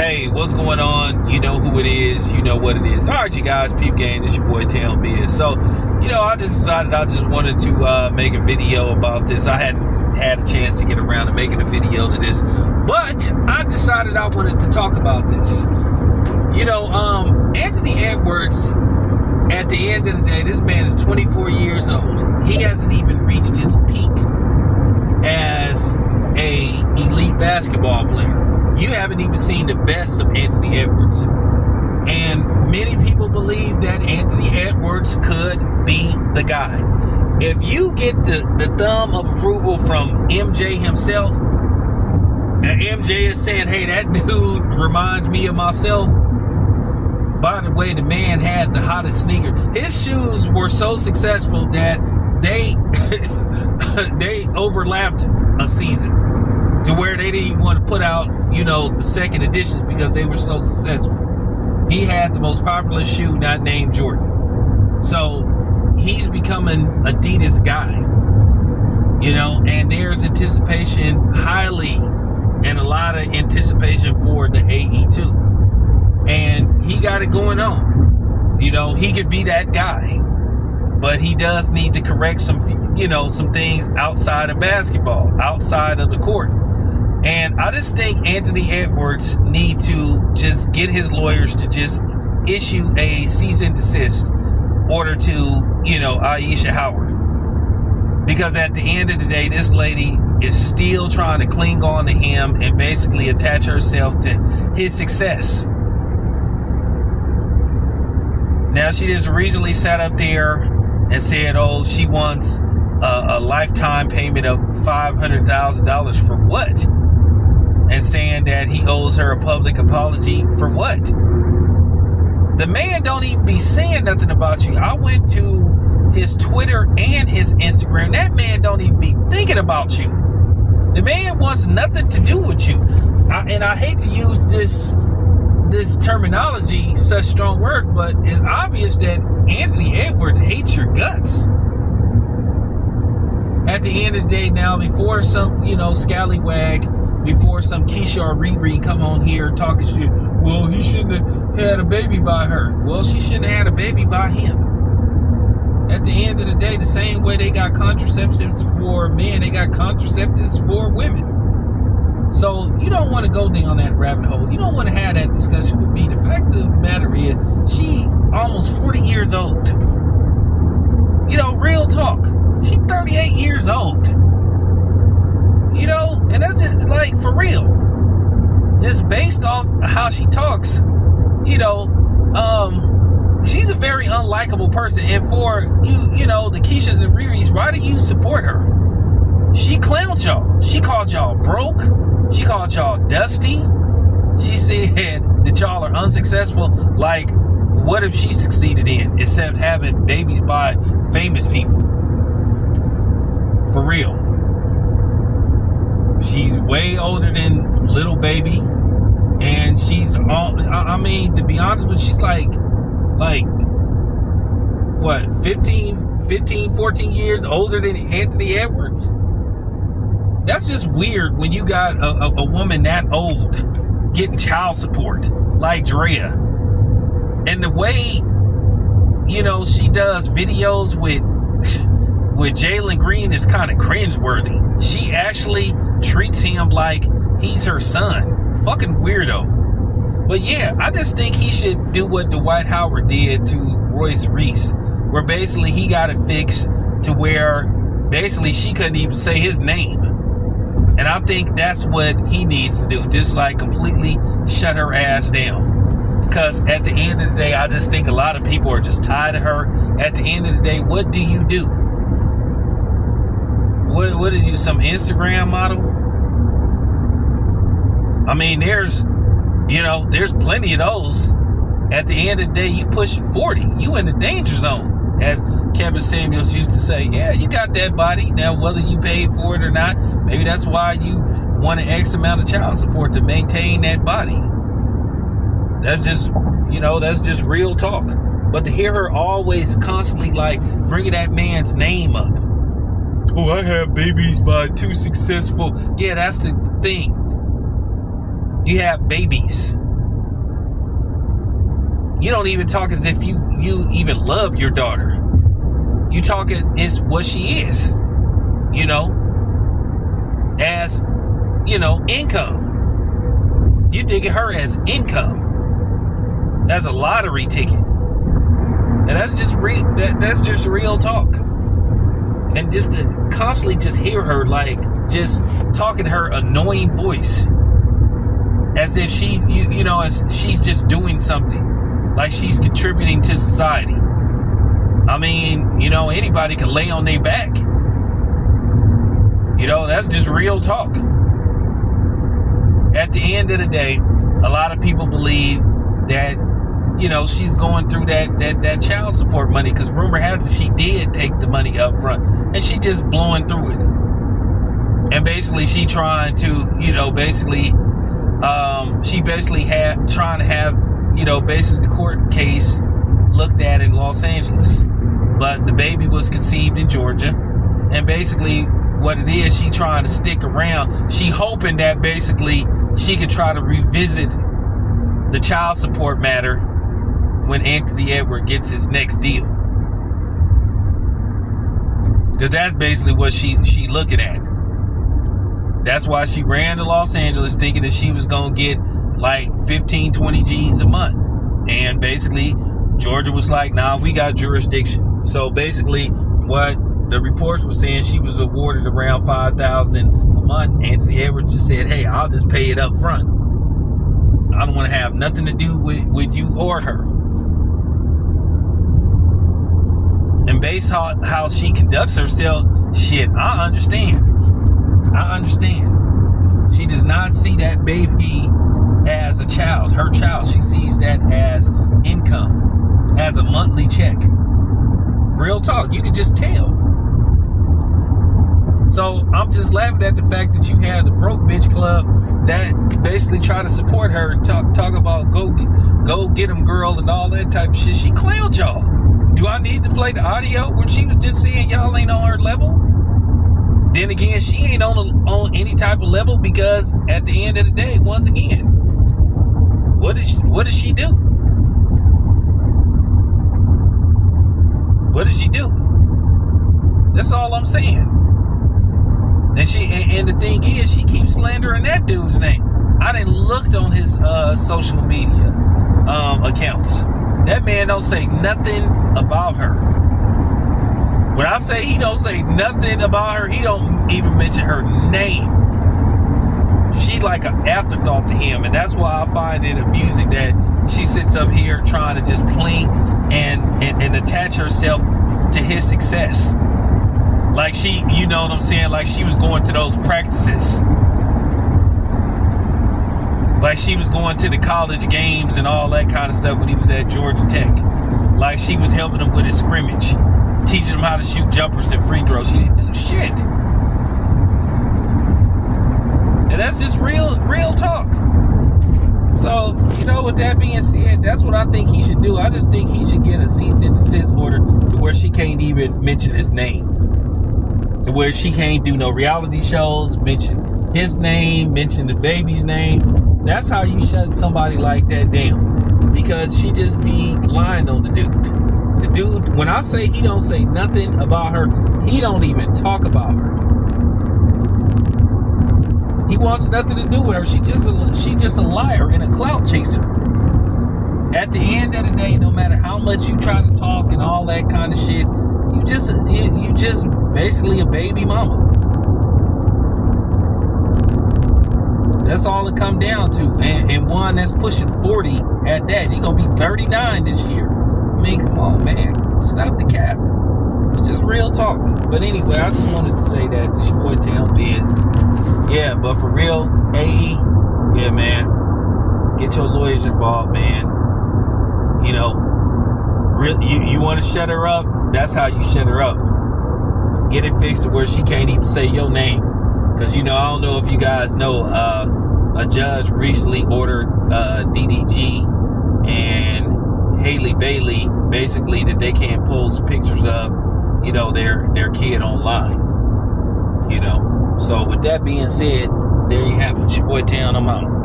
Hey, what's going on? You know who it is. You know what it is. All right, you guys, peep game. It's your boy, Town Biz. So, I just decided I just wanted to make a video about this. I hadn't had a chance to get around to making a video to this, but I decided I wanted to talk about this. Anthony Edwards, at the end of the day, this man is 24 years old. He hasn't even reached his peak as a elite basketball player. You haven't even seen the best of Anthony Edwards. And many people believe that Anthony Edwards could be the guy. If you get the thumb of approval from MJ himself, and MJ is saying, hey, that dude reminds me of myself. By the way, the man had the hottest sneakers. His shoes were so successful that they overlapped a season to where they didn't even want to put out, the second editions because they were so successful. He had the most popular shoe not named Jordan. So he's becoming Adidas guy, and there's anticipation and a lot of anticipation for the AE2. And he got it going on. He could be that guy, but he does need to correct some things outside of basketball, outside of the court. And I just think Anthony Edwards need to just get his lawyers to just issue a cease and desist order to, Ayesha Howard. Because at the end of the day, this lady is still trying to cling on to him and basically attach herself to his success. Now, she just recently sat up there and said, she wants a lifetime payment of $500,000 for what? And saying that he owes her a public apology for what? The man don't even be saying nothing about you. I went to his Twitter and his Instagram. That man don't even be thinking about you. The man wants nothing to do with you. And I hate to use this terminology, such strong word, but it's obvious that Anthony Edwards hates your guts. At the end of the day now, before some, scallywag, before some Keisha or Riri come on here talking shit, well, he shouldn't have had a baby by her. Well, she shouldn't have had a baby by him. At the end of the day, the same way they got contraceptives for men, they got contraceptives for women. So you don't want to go down that rabbit hole. You don't want to have that discussion with me. The fact of the matter is, she almost 40 years old. Real talk. She 38 years old. And that's just like for real. Just based off how she talks, she's a very unlikable person. And for the Keishas and Riris, why do you support her? She clowned y'all. She called y'all broke. She called y'all dusty. She said that y'all are unsuccessful. Like, what if she succeeded in, except having babies by famous people? For real. She's way older than little baby. And she's, to be honest with you, she's like, what, 14 years older than Anthony Edwards? That's just weird when you got a woman that old getting child support like Drea. And the way, she does videos with Jalen Green is kind of cringeworthy. She actually treats him like he's her son. Fucking weirdo. But yeah, I just think he should do what Dwight Howard did to Royce Reese, where basically he got it fixed to where basically she couldn't even say his name. And I think that's what he needs to do. Just like completely shut her ass down. Because at the end of the day, I just think a lot of people are just tired of her. At the end of the day, what do you do? What is you, some Instagram model? There's plenty of those. At the end of the day, you pushing 40. You in the danger zone. As Kevin Samuels used to say, yeah, you got that body. Now, whether you paid for it or not, maybe that's why you want an X amount of child support to maintain that body. That's just real talk. But to hear her always constantly bringing that man's name up. Oh, I have babies by two successful. Yeah, that's the thing. You have babies. You don't even talk as if you even love your daughter. You talk as it's what she is, you know, as, you know, income. You think of her as income, as a lottery ticket. And that's just that's just real talk. And just to constantly just hear her, like, just talking her annoying voice, as if she, you know, as she's just doing something, like she's contributing to society. I mean, you know, anybody can lay on their back. You know, that's just real talk. At the end of the day, a lot of people believe that, you know, she's going through that child support money, because rumor has it she did take the money up front and she just blowing through it. And basically she trying to, you know, basically trying to have, you know, basically the court case looked at in Los Angeles. But the baby was conceived in Georgia. And basically what it is, she trying to stick around. She hoping that basically she could try to revisit the child support matter when Anthony Edward gets his next deal. Because that's basically what she looking at. That's why she ran to Los Angeles thinking that she was going to get like 15, 20 G's a month. And basically, Georgia was like, nah, we got jurisdiction. So basically, what the reports were saying, she was awarded around $5,000 a month. Anthony Edwards just said, hey, I'll just pay it up front. I don't want to have nothing to do with you or her. And based on how she conducts herself, shit, I understand. She does not see that baby as a child, her child. She sees that as income, as a monthly check. Real talk, you can just tell. So I'm just laughing at the fact that you had the broke bitch club that basically try to support her and talk about go get him girl and all that type of shit. She clowned y'all. Do I need to play the audio where she was just saying y'all ain't on her level? Then again, she ain't on any type of level, because at the end of the day, once again, what does she do? What does she do? That's all I'm saying. And the thing is, she keeps slandering that dude's name. I done looked on his social media accounts. That man don't say nothing about her. When I say he don't say nothing about her, he don't even mention her name. She like an afterthought to him, and that's why I find it amusing that she sits up here trying to just cling and attach herself to his success. Like she, you know what I'm saying? Like she was going to those practices. Like she was going to the college games and all that kind of stuff when he was at Georgia Tech. Like she was helping him with his scrimmage, teaching him how to shoot jumpers and free throws. She didn't do shit. And that's just real talk. So, you know, with that being said, that's what I think he should do. I just think he should get a cease and desist order to where she can't even mention his name. To where she can't do no reality shows, mention his name, mention the baby's name. That's how you shut somebody like that down. Because she just be lying on the dude. The dude, when I say he don't say nothing about her, he don't even talk about her. He wants nothing to do with her. She just a liar and a clout chaser. At the end of the day, no matter how much you try to talk and all that kind of shit, you just basically a baby mama. That's all it come down to. And one that's pushing 40 at that. You're going to be 39 this year. I mean, come on, man. Stop the cap. It's just real talk. But anyway, I just wanted to say that. This your boy Tam Biz. Yeah, but for real, AE, yeah, man. Get your lawyers involved, man. You know, you want to shut her up? That's how you shut her up. Get it fixed to where she can't even say your name. Because, you know, I don't know if you guys know, a judge recently ordered DDG and Haley Bailey basically that they can't post pictures of, you know, their kid online. You know. So with that being said, there you have it. It's your boy Town, I'm out.